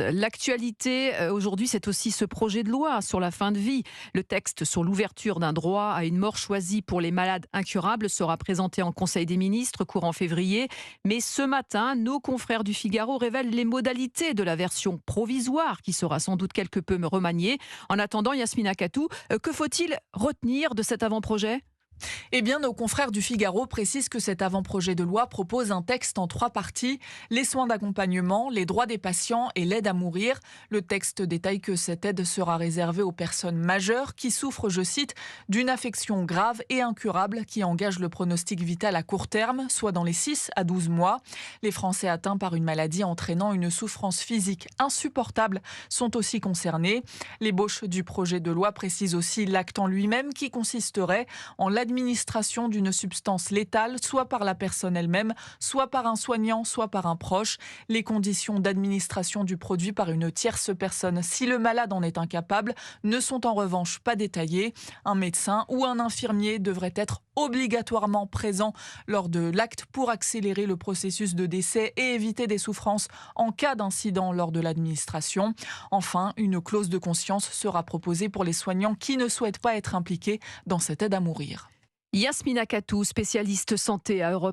L'actualité aujourd'hui, c'est aussi ce projet de loi sur la fin de vie. Le texte sur l'ouverture d'un droit à une mort choisie pour les malades incurables sera présenté en Conseil des ministres courant février. Mais ce matin, nos confrères du Figaro révèlent les modalités de la version provisoire qui sera sans doute quelque peu remaniée. En attendant, Yasmina Katou, que faut-il retenir de cet avant-projet ? Eh bien, nos confrères du Figaro précisent que cet avant-projet de loi propose un texte en 3 parties, les soins d'accompagnement, les droits des patients et l'aide à mourir. Le texte détaille que cette aide sera réservée aux personnes majeures qui souffrent, je cite, d'une affection grave et incurable qui engage le pronostic vital à court terme, soit dans les 6 à 12 mois. Les Français atteints par une maladie entraînant une souffrance physique insupportable sont aussi concernés. L'ébauche du projet de loi précise aussi l'acte en lui-même qui consisterait en l'administration d'une substance létale, soit par la personne elle-même, soit par un soignant, soit par un proche. Les conditions d'administration du produit par une tierce personne, si le malade en est incapable, ne sont en revanche pas détaillées. Un médecin ou un infirmier devrait être obligatoirement présent lors de l'acte pour accélérer le processus de décès et éviter des souffrances en cas d'incident lors de l'administration. Enfin, une clause de conscience sera proposée pour les soignants qui ne souhaitent pas être impliqués dans cette aide à mourir. Yasmina Katou, spécialiste santé à Europe